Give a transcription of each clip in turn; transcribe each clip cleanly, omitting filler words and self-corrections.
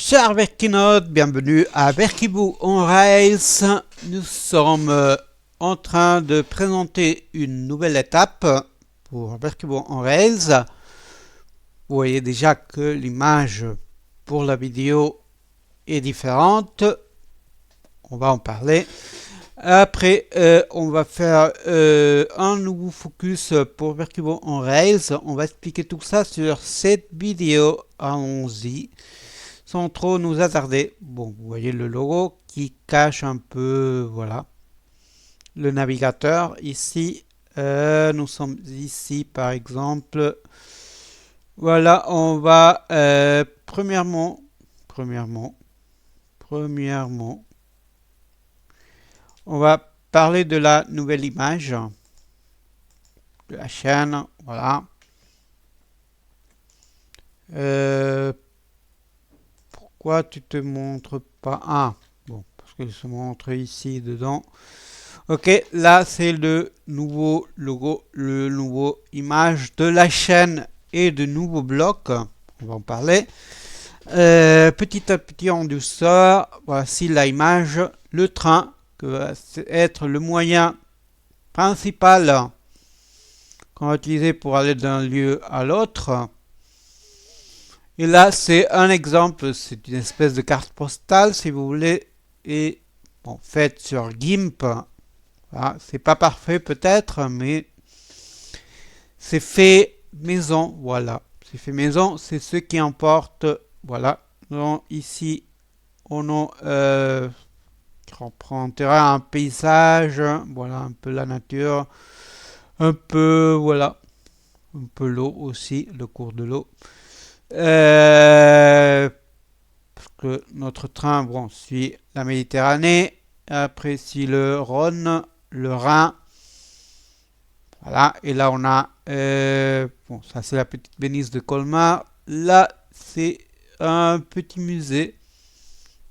Chers Verkinotes, bienvenue à Verkibou on Rails. Nous sommes en train de présenter une nouvelle étape pour Verkibou on Rails. Vous voyez déjà que l'image pour la vidéo est différente. On va en parler. Après, on va faire un nouveau focus pour Verkibou on Rails. On va expliquer tout ça sur cette vidéo. Allons-y. Sans trop nous attarder. Bon, vous voyez le logo qui cache un peu, voilà, le navigateur. Ici, nous sommes ici, par exemple. Voilà, on va, premièrement, on va parler de la nouvelle image de la chaîne, voilà. Pourquoi tu te montres pas? Ah, bon, parce qu'il se montre ici dedans. Ok, là c'est le nouveau logo, le nouveau image de la chaîne et de nouveaux blocs. On va en parler. Petit à petit en douceur, voici la image, le train, que va être le moyen principal qu'on va utiliser pour aller d'un lieu à l'autre. Et là, c'est un exemple, c'est une espèce de carte postale, si vous voulez, et bon, faite sur GIMP. Voilà, c'est pas parfait peut-être, mais c'est fait maison, voilà. C'est fait maison, c'est ce qui importe, voilà. Donc ici, on représentera un paysage, voilà, un peu la nature, un peu, voilà, un peu l'eau aussi, le cours de l'eau. Parce que notre train, bon, suit la Méditerranée, après suit le Rhône, le Rhin, voilà, et là on a, bon, ça c'est la petite Venise de Colmar, là c'est un petit musée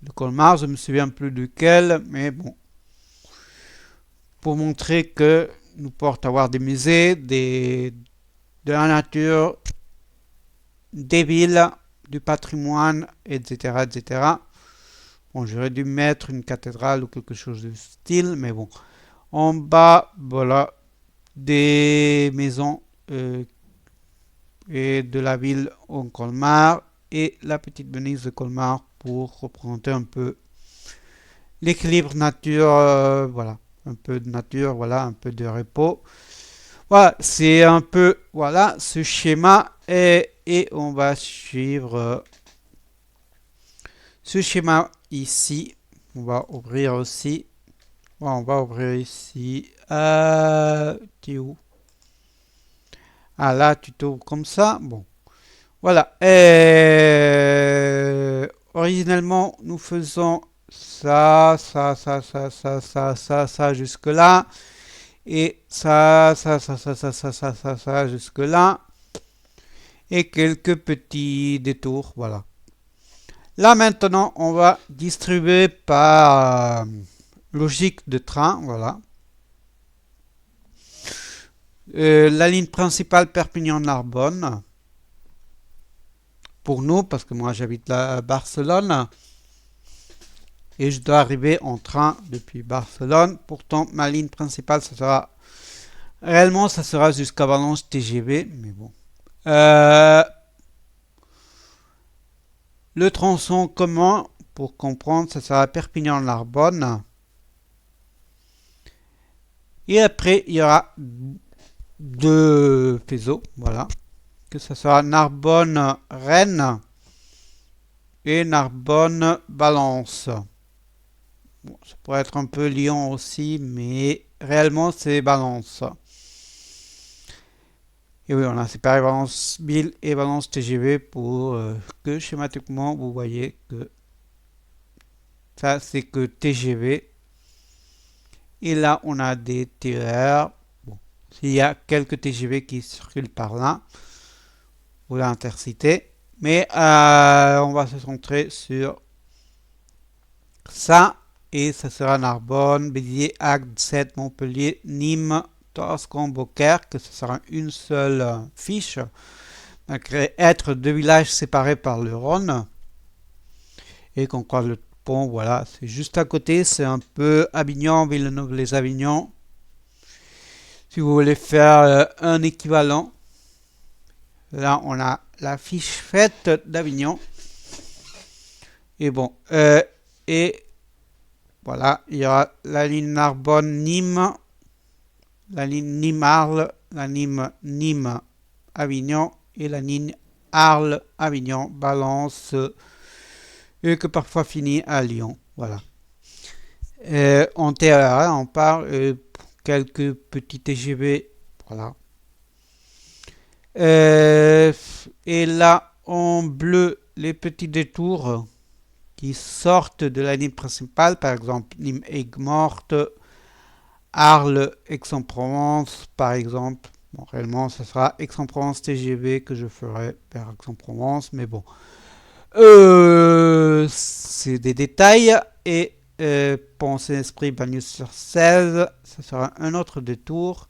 de Colmar, je ne me souviens plus duquel, mais bon, pour montrer que nous porte à voir des musées, de la nature, des villes, du patrimoine, etc., etc. Bon, j'aurais dû mettre une cathédrale ou quelque chose de style, mais bon. En bas, voilà, des maisons et de la ville en Colmar et la petite Venise de Colmar pour représenter un peu l'équilibre nature, voilà, un peu de nature, voilà, un peu de repos. Voilà, c'est un peu, voilà, ce schéma et on va suivre ce schéma ici. On va ouvrir aussi. Ouais, on va ouvrir ici. T'es où? Ah là, tu t'ouvres comme ça. Bon, voilà. Originellement, nous faisons ça jusque là. Et ça jusque là. Et quelques petits détours, voilà. Là maintenant, on va distribuer par logique de train, voilà. La ligne principale Perpignan-Narbonne. Pour nous, parce que moi j'habite à Barcelone. Et je dois arriver en train depuis Barcelone. Pourtant, ma ligne principale, ça sera... Réellement, ça sera jusqu'à Valence TGV, mais bon. Le tronçon commun, pour comprendre, ça sera Perpignan-Narbonne. Et après, il y aura deux faisceaux, voilà. Que ce sera Narbonne-Rennes et Narbonne-Valence. Bon, ça pourrait être un peu Lyon aussi, mais réellement, c'est Valence. Et oui, on a séparé Valence-Ville et Valence TGV pour que schématiquement, vous voyez que ça, c'est que TGV. Et là, on a des TER. Bon, il y a quelques TGV qui circulent par là, ou l'intercité. Mais on va se centrer sur ça. Et ça sera Narbonne, Béziers, Agde, Sète, Montpellier, Nîmes, Tarascon, Beaucaire, que ce sera une seule fiche, malgré être deux villages séparés par le Rhône. Et qu'on croise le pont, voilà, c'est juste à côté, c'est un peu Avignon, Villeneuve-les-Avignon. Si vous voulez faire un équivalent, là on a la fiche faite d'Avignon. Et bon, et voilà, il y aura la ligne Narbonne-Nîmes, la ligne Nîmes-Arles, la ligne Nîmes-Avignon et la ligne Arles-Avignon, Balance, et que parfois finit à Lyon. Voilà. En TER, on parle quelques petits TGV. Voilà. Et là, en bleu, les petits détours qui sortent de la ligne principale, par exemple Nîmes-Aigues-Mortes, Arles, Aix-en-Provence, par exemple. Bon, réellement, ce sera Aix-en-Provence TGV que je ferai vers Aix-en-Provence, mais bon. C'est des détails. Et Pont-Saint-Esprit, Bagneux-sur-Cèze, ce sera un autre détour.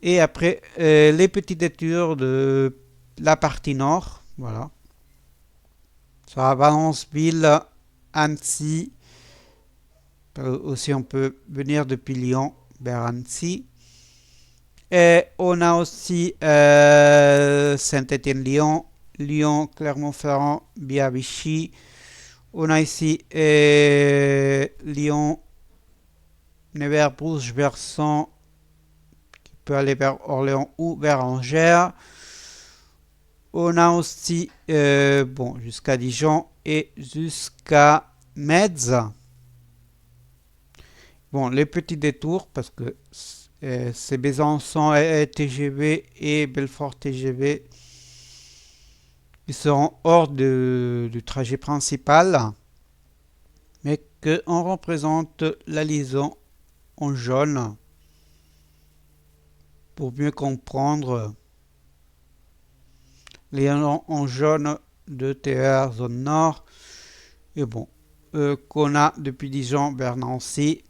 Et après, les petits détours de la partie nord. Voilà. Ça sera Valence-Ville, Annecy. Aussi, on peut venir depuis Lyon vers Annecy. Et on a aussi Saint-Étienne-Lyon, Lyon, Clermont-Ferrand, via Vichy. On a ici Lyon, Nevers, Bruges, Versant, qui peut aller vers Orléans ou vers Angers. On a aussi, bon, jusqu'à Dijon et jusqu'à Metz. Bon, les petits détours, parce que c'est Besançon TGV et Belfort TGV. Ils seront hors du trajet principal, mais qu'on représente la liaison en jaune pour mieux comprendre les liaisons en jaune de TER zone nord. Et bon, qu'on a depuis Dijon vers Nancy,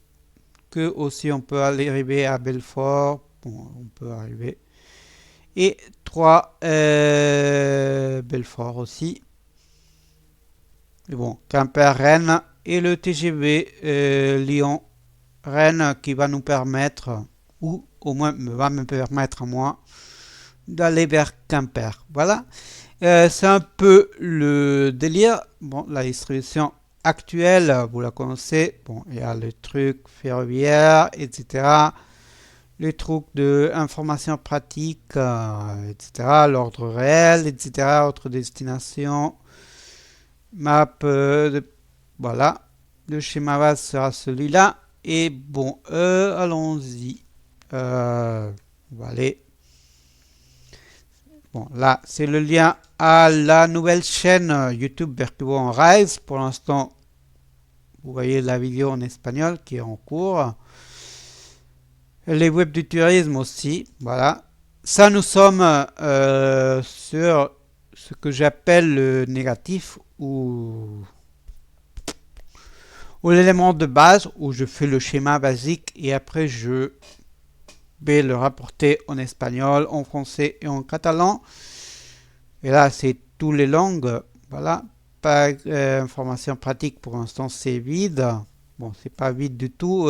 que aussi on peut arriver à Belfort, bon, on peut arriver, et 3 Belfort aussi. Et bon, Quimper-Rennes et le TGV Lyon-Rennes qui va nous permettre, ou au moins va me permettre à moi, d'aller vers Quimper. Voilà, c'est un peu le délire. Bon, la distribution actuelle, vous la connaissez. Bon, il y a le truc ferroviaire, etc. Les trucs de information pratique, etc. L'ordre réel, etc. Autre destination. Map, voilà. Le schéma base sera celui-là. Et bon, allons-y. On va aller. Bon, là, c'est le lien à la nouvelle chaîne YouTube Bercubo en Rise. Pour l'instant, vous voyez la vidéo en espagnol qui est en cours. Les web du tourisme aussi, voilà. Ça, nous sommes sur ce que j'appelle le négatif ou l'élément de base où je fais le schéma basique et après je vais le rapporter en espagnol, en français et en catalan. Et là, c'est toutes les langues. Voilà. Pas information pratique pour l'instant, c'est vide. Bon, c'est pas vide du tout.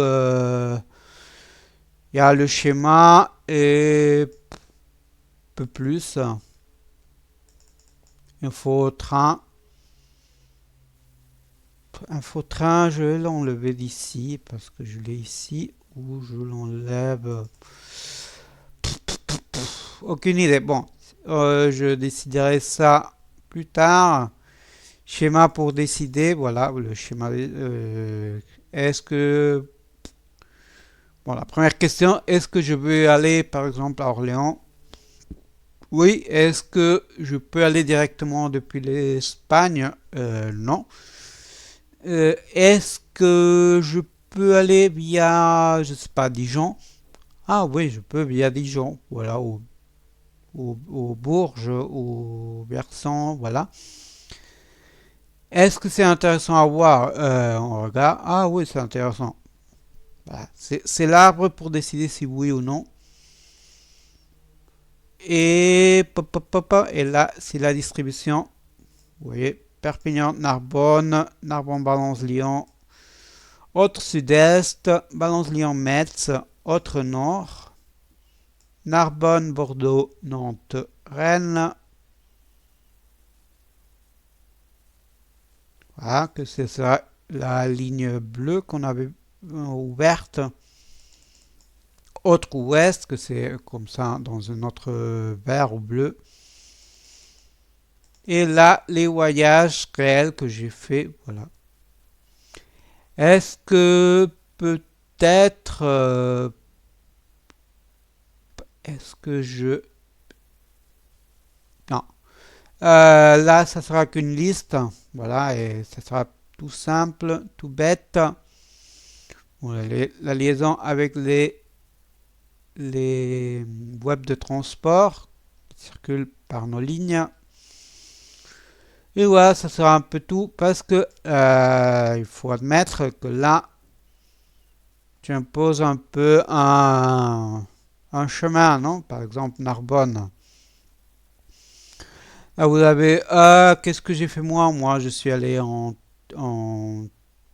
Il y a le schéma et un peu plus. Info-train. Info-train, je vais l'enlever d'ici parce que je l'ai ici. Ou je l'enlève. Aucune idée. Bon, je déciderai ça plus tard. Schéma pour décider. Voilà, le schéma. Est-ce que... Bon, la première question, est-ce que je veux aller par exemple à Orléans? Oui. Est-ce que je peux aller directement depuis l'Espagne? Non. Est-ce que je peux aller via, je sais pas, Dijon? Ah oui, je peux via Dijon. Voilà, au Bourges, au Versant, voilà. Est-ce que c'est intéressant à voir? On regarde. Ah oui, c'est intéressant. Voilà. C'est l'arbre pour décider si oui ou non. Et, et là, c'est la distribution. Vous voyez, Perpignan-Narbonne, Narbonne-Valence-Lyon, autre sud-est, Valence-Lyon-Metz, autre nord, Narbonne-Bordeaux, Nantes-Rennes. Voilà, que c'est ça, la ligne bleue qu'on avait ouverte. Autre ouest, que c'est comme ça dans un autre vert ou bleu. Et là, les voyages réels que j'ai fait, voilà. Est-ce que peut-être... est-ce que je... Non. Là, ça sera qu'une liste. Voilà, et ça sera tout simple, tout bête. Voilà, la liaison avec les webs de transport qui circulent par nos lignes. Et voilà, ça sera un peu tout parce que il faut admettre que là, tu imposes un peu un chemin, non? Par exemple, Narbonne. Là, vous avez, qu'est-ce que j'ai fait moi? Moi, je suis allé en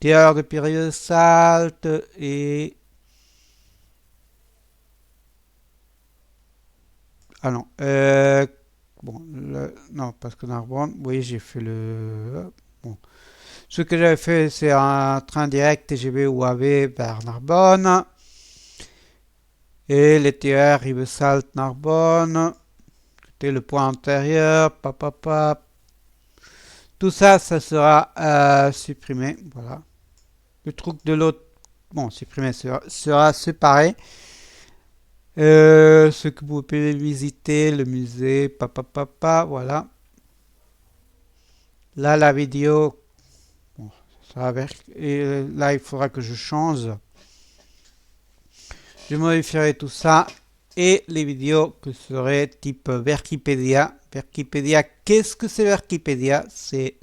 terre de période salte et... Ah non, bon, non, parce que Narbonne, oui, j'ai fait le... Bon. Ce que j'avais fait, c'est un train direct TGV ou AV vers Narbonne. Et les TER Rivesaltes-Narbonne. C'était le point antérieur. Tout ça, ça sera supprimé. Voilà. Le truc de l'autre, bon, supprimé sera séparé. Ce que vous pouvez visiter, le musée, voilà. Là, la vidéo, bon, ça va et là, il faudra que je change. Je modifierai tout ça et les vidéos que seraient type Wikipédia. Wikipédia, qu'est-ce que c'est Wikipédia? C'est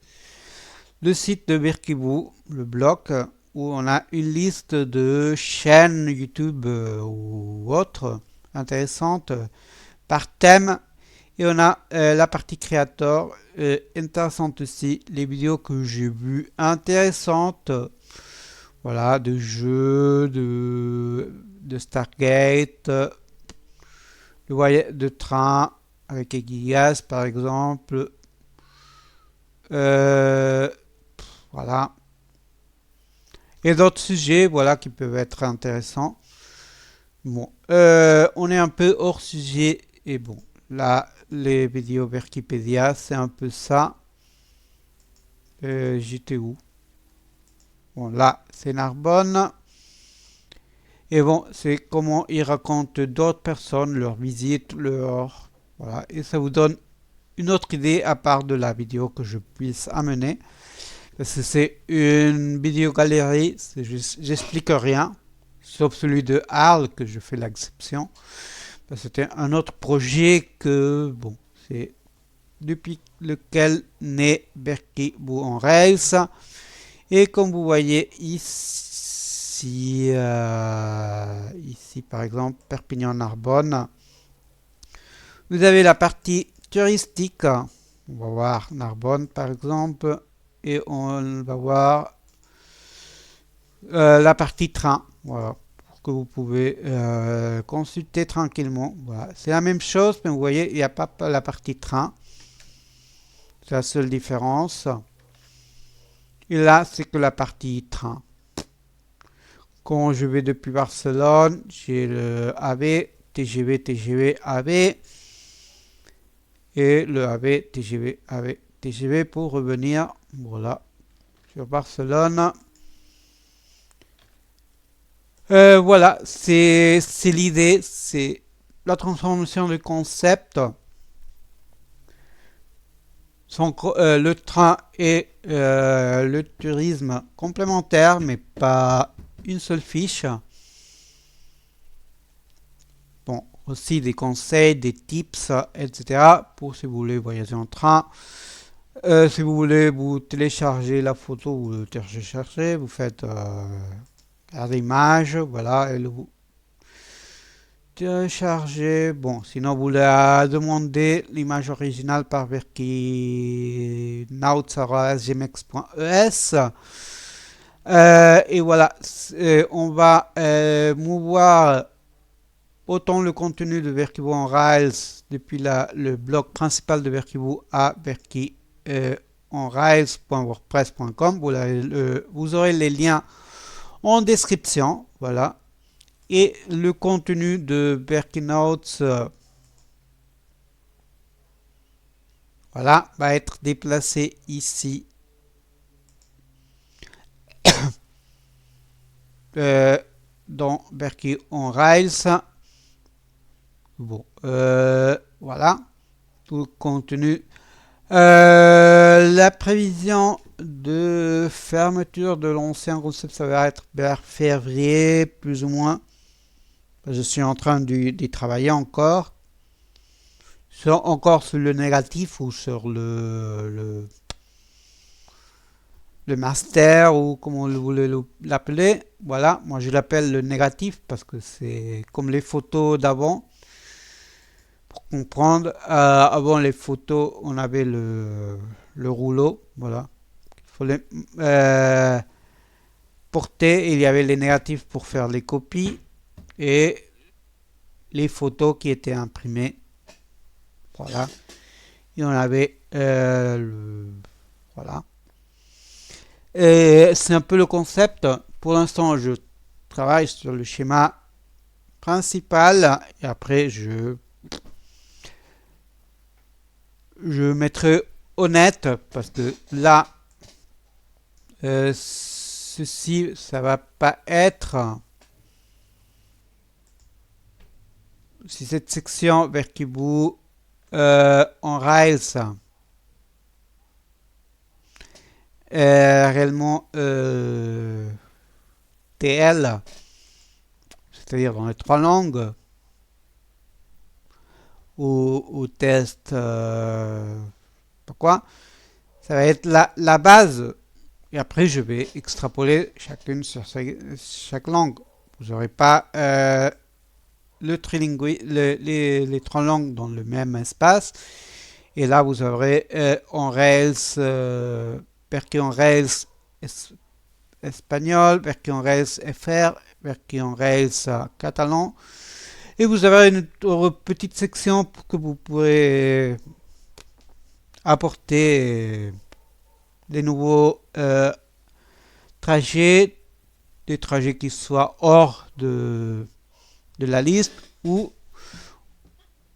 le site de Birkibou, le blog, où on a une liste de chaînes YouTube ou autres intéressantes par thème. Et on a la partie créateur, intéressante aussi, les vidéos que j'ai vues intéressantes, voilà, de jeux, de Stargate, de train avec Gigas par exemple, voilà, et d'autres sujets, voilà, qui peuvent être intéressants. Bon, on est un peu hors sujet et bon, là, les vidéos Wikipédia, c'est un peu ça. J'étais où? Bon, là, c'est Narbonne. Et bon, c'est comment ils racontent d'autres personnes, leurs visites, leur... Voilà, et ça vous donne une autre idée à part de la vidéo que je puisse amener. Parce que c'est une vidéo galerie, j'explique rien, sauf celui de Arles que je fais l'exception. C'était un autre projet que, bon, c'est depuis lequel naît Birkibou en Rails. Et comme vous voyez ici, ici par exemple, Perpignan-Narbonne, vous avez la partie touristique. On va voir Narbonne par exemple, et on va voir la partie train. Voilà, pour que vous pouvez consulter tranquillement. Voilà. C'est la même chose, mais vous voyez, il n'y a pas la partie train. C'est la seule différence. Et là, c'est que la partie train. Quand je vais depuis Barcelone, j'ai le AV, TGV, TGV, AV. Et le AV, TGV, AV, TGV pour revenir, voilà, sur Barcelone. Voilà, c'est l'idée, c'est la transformation du concept. Le train et le tourisme complémentaires, mais pas une seule fiche. Bon, aussi des conseils, des tips, etc. pour si vous voulez voyager en train. Si vous voulez vous télécharger la photo, vous le téléchargez, vous faites garder image, voilà, et vous télécharger. Bon, sinon vous la demandez l'image originale par verkinaut@gmx.es. Et voilà, on va mouvoir autant le contenu de Verkibo en Rails depuis le blog principal de Verkibo à Verki en rails.wordpress.com. Vous aurez les liens en description. Voilà. Et le contenu de Verkinotes voilà, va être déplacé ici dans Verki en Rails. Bon, voilà, tout le contenu. La prévision de fermeture de l'ancien concept, ça va être vers février, plus ou moins. Je suis en train d'y travailler encore. Encore sur le négatif ou sur le master ou comment vous voulez l'appeler. Voilà, moi je l'appelle le négatif parce que c'est comme les photos d'avant. Pour comprendre, avant les photos, on avait le rouleau. Voilà, il fallait porter. Il y avait les négatifs pour faire les copies et les photos qui étaient imprimées. Voilà. Et on avait voilà. Et c'est un peu le concept. Pour l'instant, je travaille sur le schéma principal et après je mettrai honnête parce que là, ceci, ça va pas être. Si cette section Verkibo en Rails réellement TL, c'est-à-dire dans les trois langues, ou test, pourquoi, ça va être la base. Et après, je vais extrapoler chacune sur chaque langue. Vous n'aurez pas les trois langues dans le même espace. Et là, vous aurez en Rails, Verki en Rails espagnol, Verki en Rails FR, Verki en Rails catalan. Et vous avez une petite section que vous pourrez apporter des nouveaux trajets, des trajets qui soient hors de la liste ou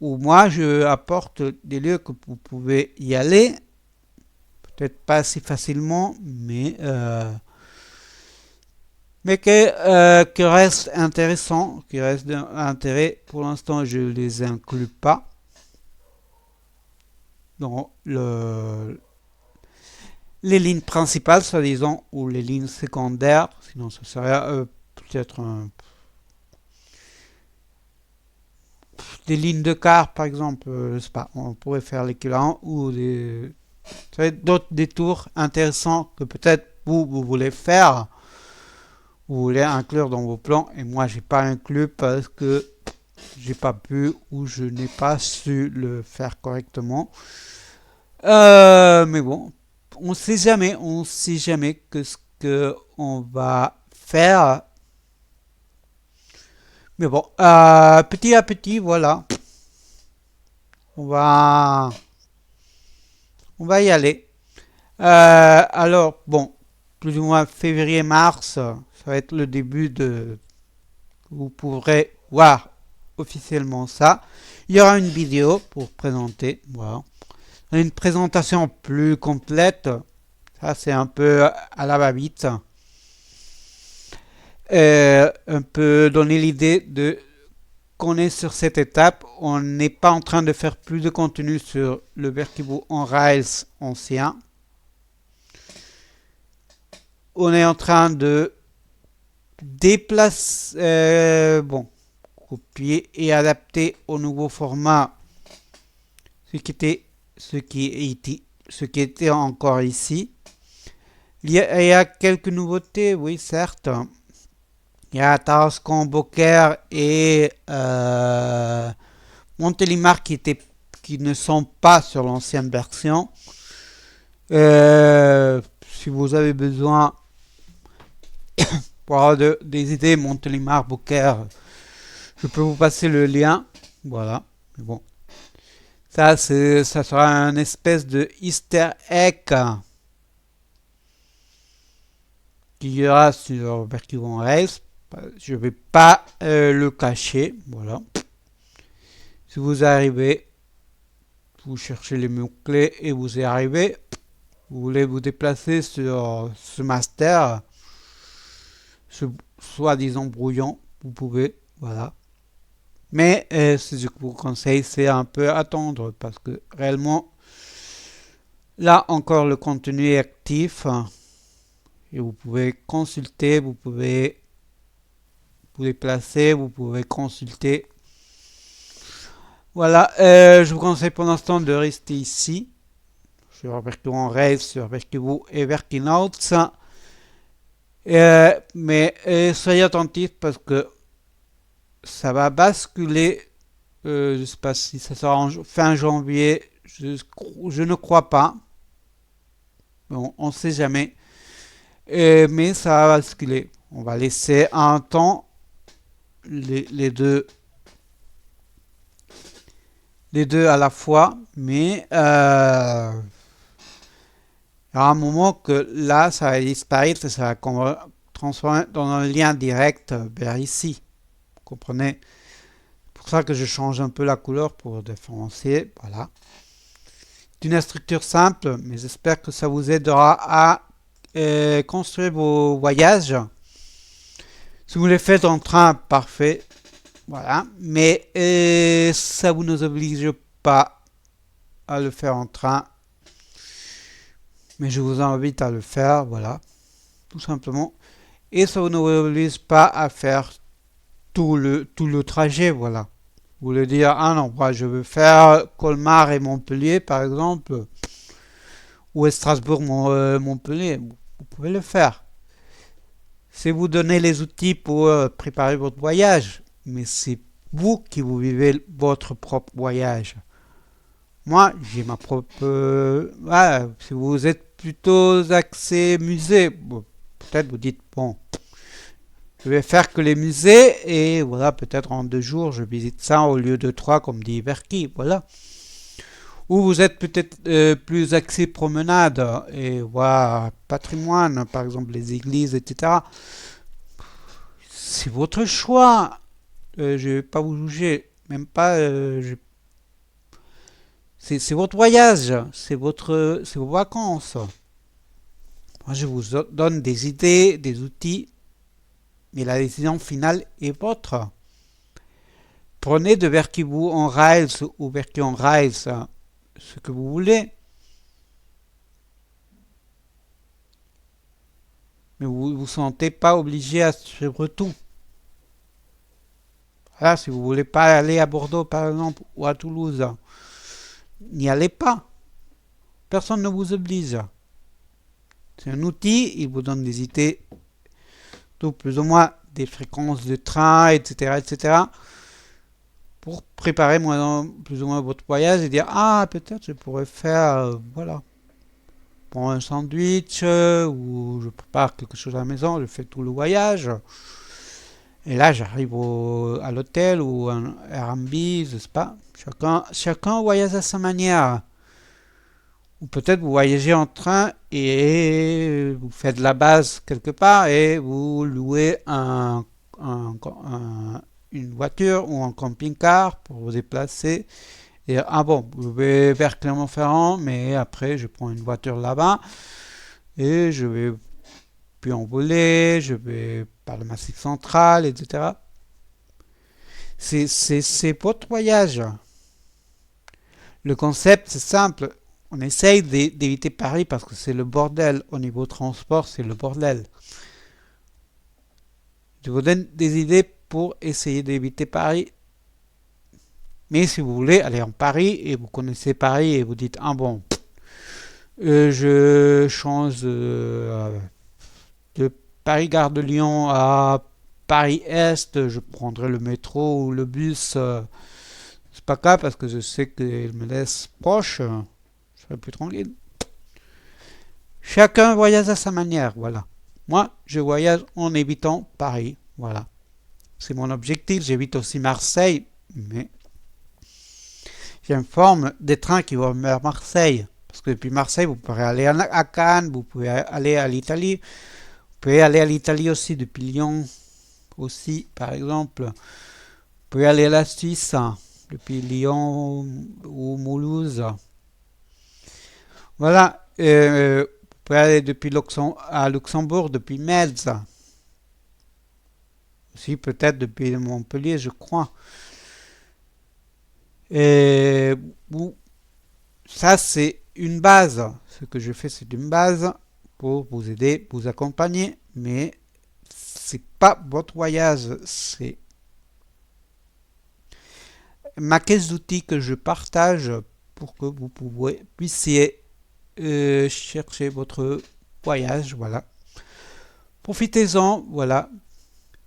moi je apporte des lieux que vous pouvez y aller, peut-être pas si facilement, mais qui reste intéressant, qui reste d'intérêt. Pour l'instant, je les inclus pas dans les lignes principales, soi-disant, ou les lignes secondaires, sinon ce serait peut-être des lignes de car, par exemple, je sais pas, on pourrait faire l'équivalent, ou d'autres détours intéressants que peut-être vous voulez faire, vous voulez inclure dans vos plans, et moi j'ai pas inclus parce que j'ai pas pu ou je n'ai pas su le faire correctement. Mais bon, on sait jamais que ce que on va faire. Mais bon, petit à petit, voilà, on va y aller. Alors, bon, plus ou moins février-mars, ça va être le début de. Vous pourrez voir officiellement ça. Il y aura une vidéo pour présenter. Voilà. Une présentation plus complète. Ça, c'est un peu à la va-vite. Un peu donner l'idée de qu'on est sur cette étape. On n'est pas en train de faire plus de contenu sur le Verkibo en Rails ancien. On est en train de déplacer, copier et adapter au nouveau format ce qui était encore ici. Il y a quelques nouveautés, oui, certes. Il y a Tarascon, Beaucaire et Montélimar qui ne sont pas sur l'ancienne version. Si vous avez besoin pour avoir des idées, Montélimar, Beaucaire, je peux vous passer le lien. Voilà. Mais bon. Ça sera un espèce de easter egg qu'il y aura sur Vertigo Race. Je ne vais pas le cacher. Voilà. Si vous arrivez, vous cherchez les mots-clés et vous y arrivez. Vous voulez vous déplacer sur ce master, ce soi-disant brouillon, vous pouvez. Voilà. Mais ce que je vous conseille, c'est un peu attendre parce que réellement, là encore, le contenu est actif et vous pouvez consulter, vous pouvez vous déplacer, vous pouvez consulter. Voilà, je vous conseille pour l'instant de rester ici sur Vertigo Race, sur Vertigo et Vertinauts. Mais soyez attentifs parce que ça va basculer. Je ne sais pas si ça sera en fin janvier. Je ne crois pas. Bon, on ne sait jamais. Mais ça va basculer. On va laisser un temps les deux à la fois. Mais il y aura un moment que là, ça va disparaître et ça va transformer dans un lien direct vers ici. Vous comprenez? C'est pour ça que je change un peu la couleur pour différencier. Voilà. C'est une structure simple, mais j'espère que ça vous aidera à construire vos voyages. Si vous les faites en train, parfait. Voilà. Mais ça vous ne oblige pas à le faire en train. Mais je vous invite à le faire, voilà. Tout simplement. Et ça ne vous oblige pas à faire tout le trajet, voilà. Vous voulez dire, ah non, moi je veux faire Colmar et Montpellier, par exemple, ou Strasbourg-Montpellier, vous pouvez le faire. C'est vous donner les outils pour préparer votre voyage, mais c'est vous qui vous vivez votre propre voyage. Moi, j'ai ma propre... voilà, si vous êtes plutôt axé musée, bon, peut-être vous dites, bon, je vais faire que les musées et voilà, peut-être en 2 jours, je visite ça au lieu de 3, comme dit Verki, voilà. Ou vous êtes peut-être plus axé promenade et voilà, patrimoine, par exemple les églises, etc. C'est votre choix. Je ne vais pas vous juger, même pas. C'est votre voyage, c'est vos vacances. Moi, je vous donne des idées, des outils, mais la décision finale est votre. Prenez de Verkibu en Rails ou Verki en Rails ce que vous voulez. Mais vous ne vous sentez pas obligé à suivre tout. Voilà, si vous ne voulez pas aller à Bordeaux, par exemple, ou à Toulouse, n'y allez pas. Personne ne vous oblige. C'est un outil, il vous donne des idées, tout plus ou moins des fréquences de train, etc., etc., pour préparer plus ou moins votre voyage et dire, ah, peut-être je pourrais faire, voilà, pour un sandwich, ou je prépare quelque chose à la maison, je fais tout le voyage. Et là, j'arrive à l'hôtel ou un Airbnb, je sais pas. Chacun voyage à sa manière. Ou peut-être vous voyagez en train et vous faites la base quelque part et vous louez une voiture ou un camping-car pour vous déplacer. Et ah bon, je vais vers Clermont-Ferrand, mais après je prends une voiture là-bas et je vais puis envoler, je vais par le Massif central, etc. C'est votre voyage. Le concept, c'est simple. On essaye d'éviter Paris parce que c'est le bordel. Au niveau transport, c'est le bordel. Je vous donne des idées pour essayer d'éviter Paris. Mais si vous voulez aller en Paris et vous connaissez Paris et vous dites, ah bon, je change de Paris-Gare de Lyon à Paris-Est, je prendrai le métro ou le bus. C'est pas grave parce que je sais qu'il me laisse proche. Je serai plus tranquille. Chacun voyage à sa manière, voilà. Moi, je voyage en évitant Paris, voilà. C'est mon objectif. J'évite aussi Marseille, mais j'informe des trains qui vont vers Marseille. Parce que depuis Marseille, vous pourrez aller à Cannes, vous pouvez aller à l'Italie. Vous pouvez aller à l'Italie aussi depuis Lyon, aussi, par exemple. Vous pouvez aller à la Suisse depuis Lyon ou Mulhouse. Voilà. Vous pouvez aller depuis à Luxembourg, depuis Metz. Aussi peut-être depuis Montpellier, je crois. Et ça, c'est une base. Ce que je fais, c'est une base pour vous aider, vous accompagner, mais c'est pas votre voyage, c'est ma caisse d'outils que je partage pour que vous puissiez chercher votre voyage, voilà. Profitez-en, voilà.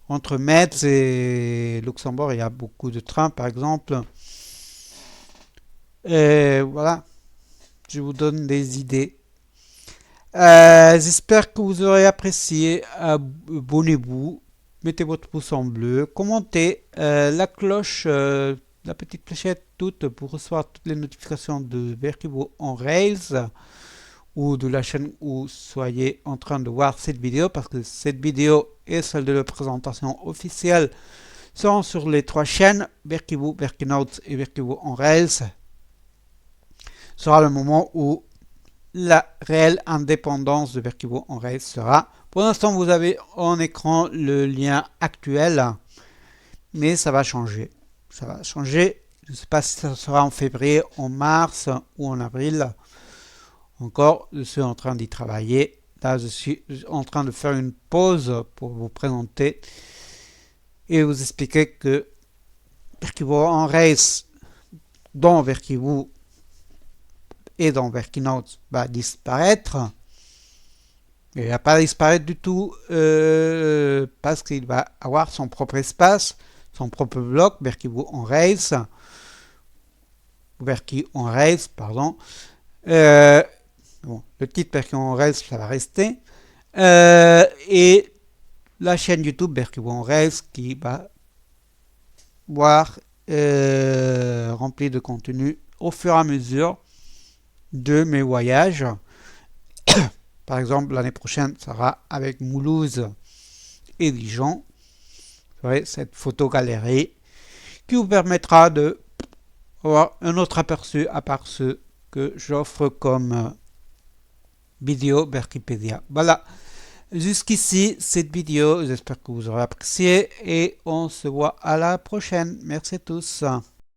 Entre Metz et Luxembourg, il y a beaucoup de trains, par exemple. Et voilà, je vous donne des idées. J'espère que vous aurez apprécié. Abonnez-vous, mettez votre pouce en bleu, commentez la cloche, la petite clochette toute pour recevoir toutes les notifications de Berkivo en Rails ou de la chaîne où soyez en train de voir cette vidéo parce que cette vidéo et celle de la présentation officielle seront sur les trois chaînes Berkivo, Berkinotes et Berkivo en Rails. Ce sera le moment où la réelle indépendance de Berkivo en Rails sera. Pour l'instant, vous avez en écran le lien actuel, mais ça va changer. Ça va changer. Je ne sais pas si ça sera en février, en mars ou en avril. Encore, je suis en train d'y travailler. Là, je suis en train de faire une pause pour vous présenter et vous expliquer que Berkivo en Rails, dont Berkivo et dans Berkinotes va disparaître. Il ne va pas disparaître du tout parce qu'il va avoir son propre espace, son propre bloc, Berkivo en Rails, Berkivo en Rails, pardon. Bon, le titre Berkivo en Rails, ça va rester. Et la chaîne YouTube Berkivo en Rails qui va voir rempli de contenu au fur et à mesure de mes voyages. Par exemple, l'année prochaine sera avec Mulhouse et Dijon. Vous voyez, cette photo-galerie qui vous permettra de avoir un autre aperçu à part ceux que j'offre comme vidéo Berkipédia. Voilà, jusqu'ici cette vidéo. J'espère que vous aurez apprécié et on se voit à la prochaine. Merci à tous.